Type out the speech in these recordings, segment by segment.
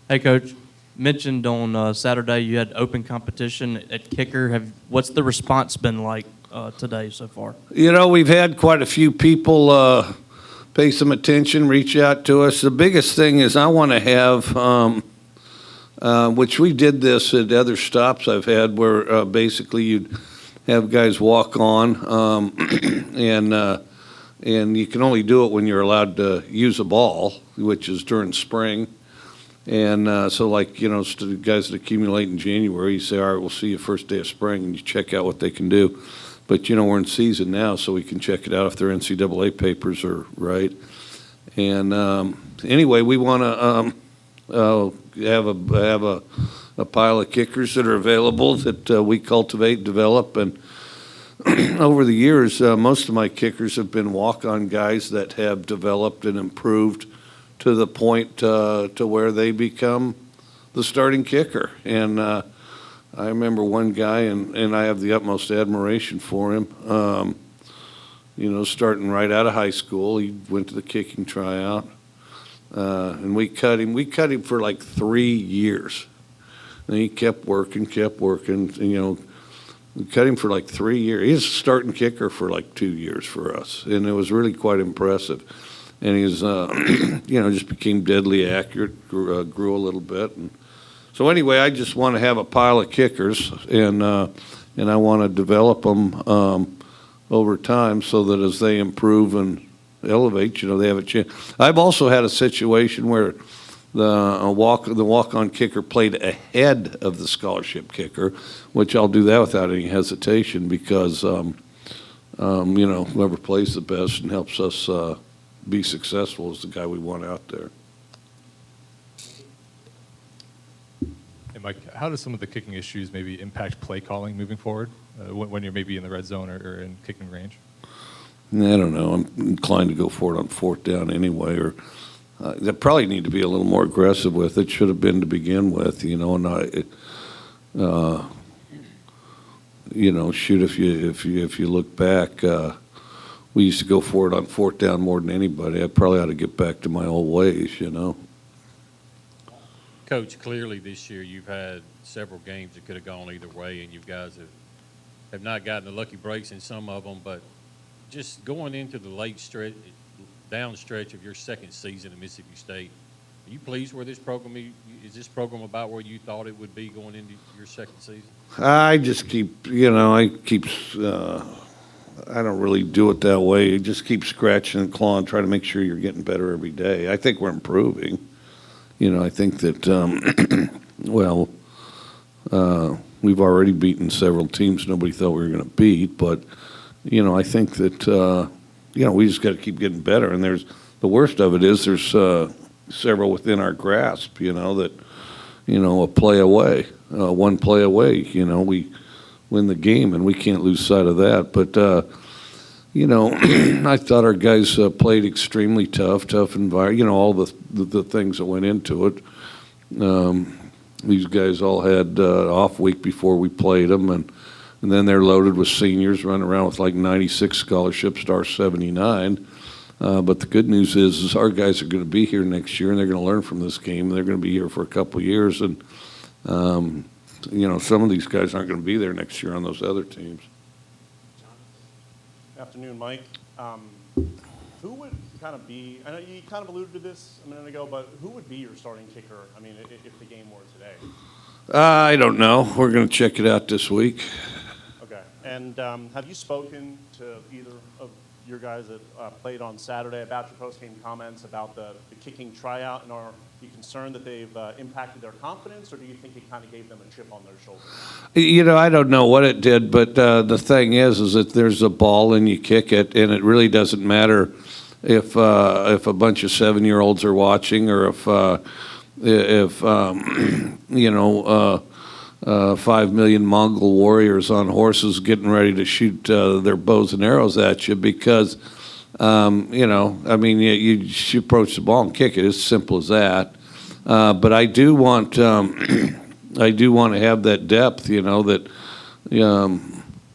Hey, Coach. Mentioned on Saturday you had open competition at kicker. What's the response been like today so far? You know, we've had quite a few people pay some attention, reach out to us. The biggest thing is I want to have, which we did this at other stops I've had, where basically you'd have guys walk on, and you can only do it when you're allowed to use a ball, which is during spring. And so, like, you know, the guys that accumulate in January, you say, all right, we'll see you first day of spring, and you check out what they can do. But, you know, we're in season now, so we can check it out if their NCAA papers are right. And anyway, we want to have a pile of kickers that are available that we cultivate, develop, and over the years, most of my kickers have been walk-on guys that have developed and improved to the point to where they become the starting kicker. And I remember one guy, and I have the utmost admiration for him, you know, starting right out of high school. He went to the kicking tryout, and we cut him. We cut him for like 3 years. And he kept working, and, you know, we cut him for like 3 years. He was a starting kicker for like 2 years for us, and it was really quite impressive. And he's, you know, just became deadly accurate, grew a little bit. And so anyway, I just want to have a pile of kickers, and I want to develop them over time so that as they improve and elevate, you know, they have a chance. I've also had a situation where the walk-on kicker played ahead of the scholarship kicker, which I'll do that without any hesitation because, you know, whoever plays the best and helps us be successful is the guy we want out there. Hey, Mike, how does some of the kicking issues maybe impact play calling moving forward when you're maybe in the red zone or in kicking range? I don't know. I'm inclined to go for it on fourth down anyway, or they probably need to be a little more aggressive with it. Should have been to begin with, you know. And you know, shoot, if you look back. We used to go for it on fourth down more than anybody. I probably ought to get back to my old ways, you know. Coach, clearly this year you've had several games that could have gone either way, and you guys have not gotten the lucky breaks in some of them. But just going into the late stretch, down stretch of your second season at Mississippi State, are you pleased where this program is? This program about where you thought it would be going into your second season? I just keep, you know, I don't really do it that way. You just keep scratching and clawing, try to make sure you're getting better every day. I think we're improving. You know, I think that, we've already beaten several teams nobody thought we were going to beat. But, you know, I think that, you know, we just got to keep getting better. And the worst of it is there's several within our grasp, you know, that, you know, a play away, one play away, you know, we win the game, and we can't lose sight of that. But, you know, I thought our guys played extremely tough environment, you know, all the things that went into it. These guys all had off week before we played them, and then they're loaded with seniors running around with like 96 scholarships to our 79. But the good news is our guys are going to be here next year, and they're going to learn from this game. They're going to be here for a couple of years, and you know, some of these guys aren't going to be there next year on those other teams. Afternoon, Mike. Who would kind of be, I know you kind of alluded to this a minute ago, but who would be your starting kicker, I mean, if the game were today? I don't know. We're going to check it out this week. Okay. And have you spoken to either of your guys that played on Saturday about your post-game comments about the kicking tryout, and are you concerned that they've impacted their confidence, or do you think it kind of gave them a chip on their shoulder? You know, I don't know what it did, but the thing is that there's a ball and you kick it, and it really doesn't matter if a bunch of 7-year-olds are watching, or if you know, 5 million Mongol warriors on horses getting ready to shoot their bows and arrows at you, because you know, I mean, you approach the ball and kick it. It's simple as that. But I do want to have that depth, you know, that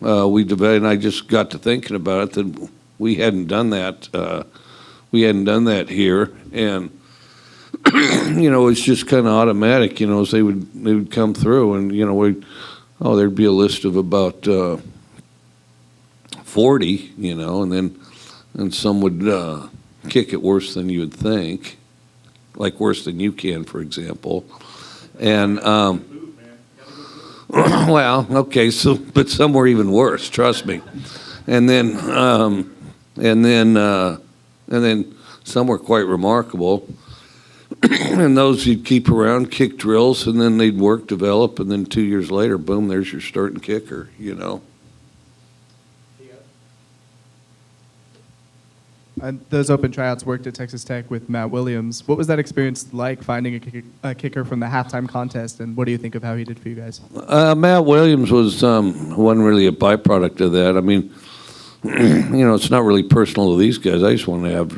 we developed. And I just got to thinking about it, that we hadn't done that. We hadn't done that here, and you know, it's just kind of automatic, you know, as they would come through and, you know, there'd be a list of about 40, you know, and some would kick it worse than you would think, like worse than you can, for example. And, well, okay, so, but some were even worse, trust me. And then some were quite remarkable. And those you'd keep around, kick drills, and then they'd work, develop, and then 2 years later, boom, there's your starting kicker, you know. And those open tryouts worked at Texas Tech with Matt Williams. What was that experience like, finding a kicker from the halftime contest, and what do you think of how he did for you guys? Matt Williams wasn't really a byproduct of that. I mean, you know, it's not really personal to these guys. I just want to have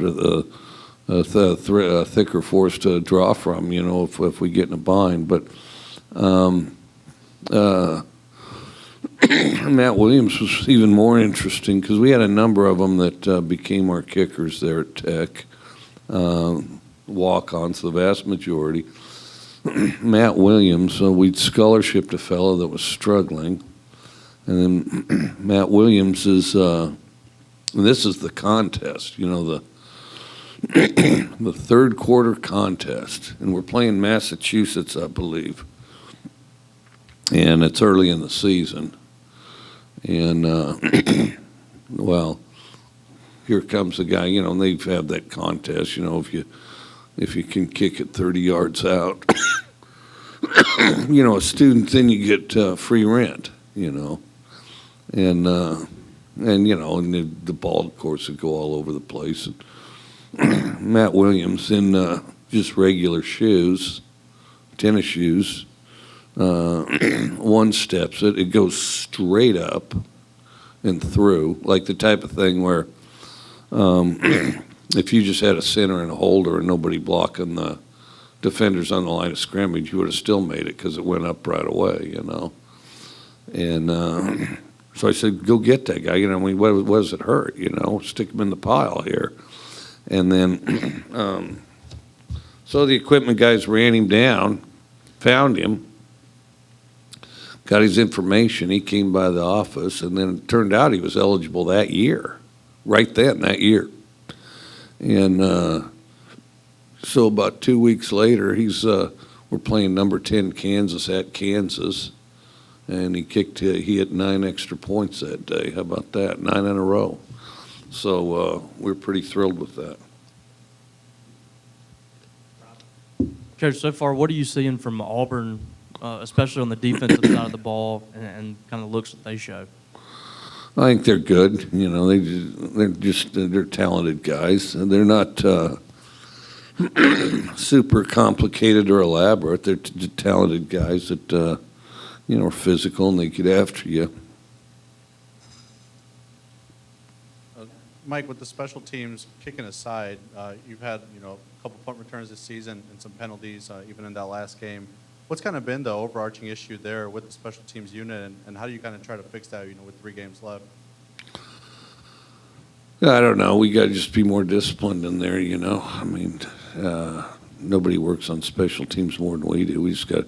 a thicker force to draw from, you know, if we get in a bind. But Matt Williams was even more interesting because we had a number of them that became our kickers there at Tech, walk-ons, the vast majority. Matt Williams, we'd scholarshiped a fellow that was struggling, and then Matt Williams is, this is the contest, you know, the third quarter contest, and we're playing Massachusetts, I believe, and it's early in the season. And, well, here comes the guy, you know, and they've had that contest, you know, if you can kick it 30 yards out, you know, a student, then you get free rent, you know. And you know, and the ball, of course, would go all over the place. And Matt Williams in just regular shoes, tennis shoes, one steps it, it goes straight up and through, like the type of thing where if you just had a center and a holder and nobody blocking the defenders on the line of scrimmage, you would have still made it because it went up right away, you know. And so I said, go get that guy, you know, I mean, what does it hurt, you know, stick him in the pile here. And then, so the equipment guys ran him down, found him, got his information. He came by the office, and then it turned out he was eligible that year, right then, that year. And so about 2 weeks later, we're playing number 10 Kansas at Kansas, and he hit 9 extra points that day. How about that? 9 in a row. So we're pretty thrilled with that. Coach, so far, what are you seeing from Auburn, especially on the defensive side of the ball, and kind of looks that they show? I think they're good. You know, they're talented guys. They're not super complicated or elaborate. They're talented guys that you know, are physical and they get after you. Mike, with the special teams kicking aside, you've had, you know, a couple punt returns this season and some penalties even in that last game. What's kind of been the overarching issue there with the special teams unit, and how do you kind of try to fix that, you know, with 3 games left? I don't know. We got to just be more disciplined in there, you know. I mean, nobody works on special teams more than we do. We just got,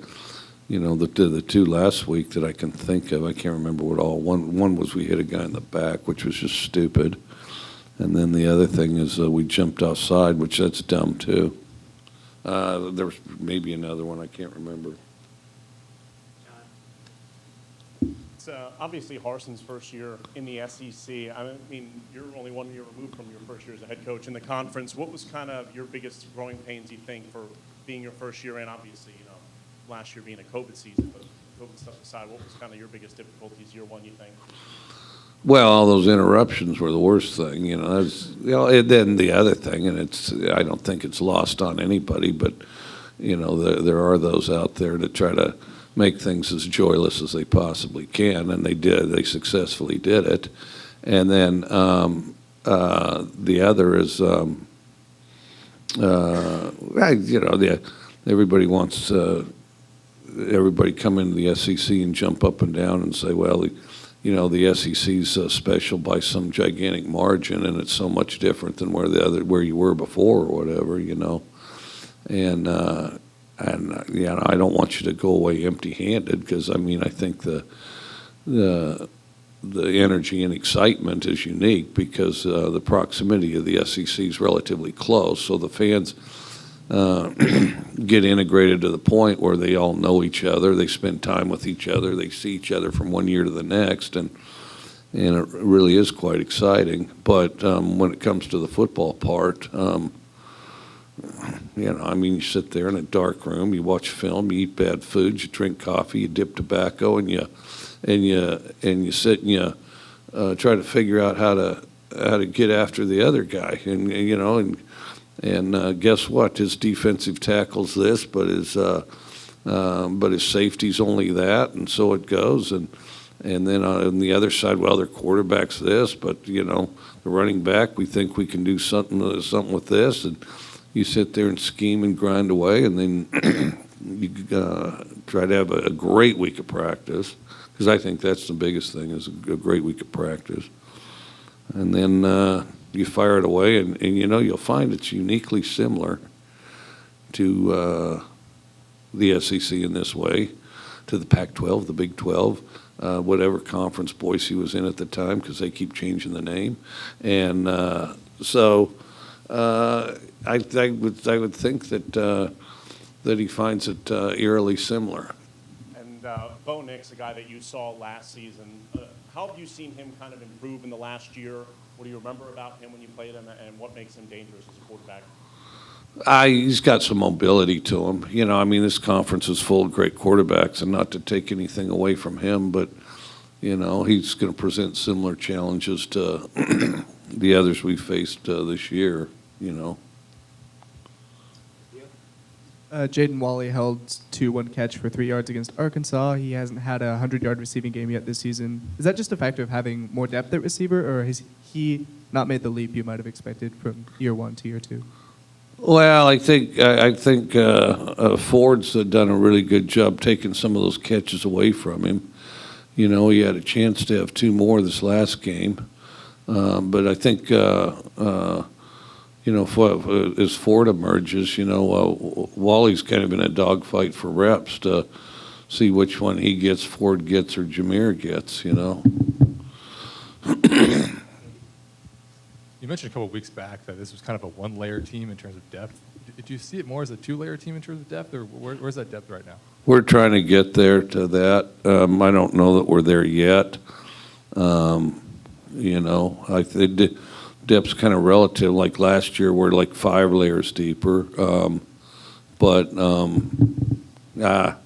you know, the 2 last week that I can think of. I can't remember what all. One was we hit a guy in the back, which was just stupid. And then the other thing is we jumped offside, which that's dumb too. There was maybe another one, I can't remember. It's obviously Harson's first year in the SEC. I mean, you're only 1 year removed from your first year as a head coach in the conference. What was kind of your biggest growing pains, you think, for being your first year in? Obviously, you know, last year being a COVID season, but COVID stuff aside, what was kind of your biggest difficulties year 1, you think? Well, all those interruptions were the worst thing, you know. And then the other thing, and I don't think it's lost on anybody, but you know, there are those out there that try to make things as joyless as they possibly can, and they did. They successfully did it. And then the other is, you know, everybody wants everybody come into the SEC and jump up and down and say, well, you know, the SEC's special by some gigantic margin, and it's so much different than where you were before or whatever, you know. you know, I don't want you to go away empty-handed, because, I mean, I think the energy and excitement is unique because the proximity of the SEC is relatively close, so the fans get integrated to the point where they all know each other, they spend time with each other, they see each other from one year to the next, and it really is quite exciting. But when it comes to the football part, you know, I mean, you sit there in a dark room, you watch film, you eat bad food, you drink coffee, you dip tobacco, and you sit and you try to figure out how to get after the other guy, and you know, and guess what? His defensive tackle's this, but his safety's only that, and so it goes, and then on the other side, well, their quarterback's this, but you know, the running back, we think we can do something with this, and you sit there and scheme and grind away, and then you try to have a great week of practice, because I think that's the biggest thing, is a great week of practice. And then you fire it away, and you know, you'll find it's uniquely similar to the SEC in this way, to the Pac-12, the Big 12, whatever conference Boise was in at the time, because they keep changing the name. And so I would think that he finds it eerily similar. And Bo Nix, a guy that you saw last season, how have you seen him kind of improve in the last year? What do you remember about him when you played him, and what makes him dangerous as a quarterback? He's got some mobility to him. You know, I mean, this conference is full of great quarterbacks, and not to take anything away from him, but, you know, he's going to present similar challenges to the others we faced this year, you know. Jaden Wally held 2-1 catch for 3 yards against Arkansas. He hasn't had a 100-yard receiving game yet this season. Is that just a factor of having more depth at receiver, or has he not made the leap you might have expected from year 1 to year 2? Well, I think Ford's done a really good job taking some of those catches away from him. You know, he had a chance to have 2 more this last game, but I think you know, as Ford emerges, you know, Wally's kind of in a dogfight for reps to see which one he gets, Ford gets, or Jameer gets, you know. You mentioned a couple of weeks back that this was kind of a one-layer team in terms of depth. Did you see it more as a two-layer team in terms of depth, or where's that depth right now? We're trying to get there to that. I don't know that we're there yet. You know, depth's kind of relative. Like last year, we're like 5 layers deeper. But yeah,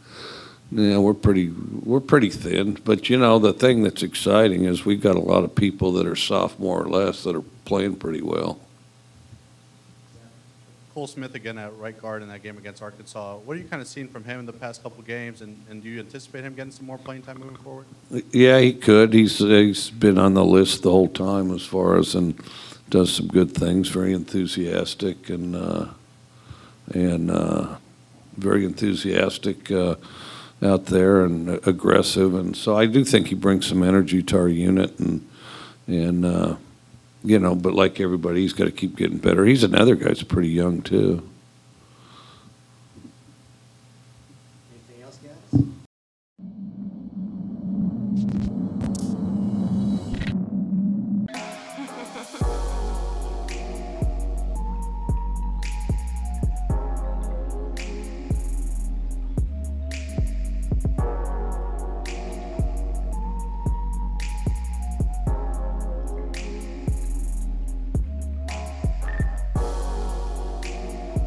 we're pretty thin. But you know, the thing that's exciting is we've got a lot of people that are sophomore or less that are playing pretty well. Cole Smith again at right guard in that game against Arkansas. What are you kind of seeing from him in the past couple games, and do you anticipate him getting some more playing time moving forward? Yeah, he could. He's been on the list the whole time as far as, and does some good things. Very enthusiastic and very enthusiastic out there and aggressive, and so I do think he brings some energy to our unit, and you know, but like everybody, he's got to keep getting better. He's another guy that's pretty young too.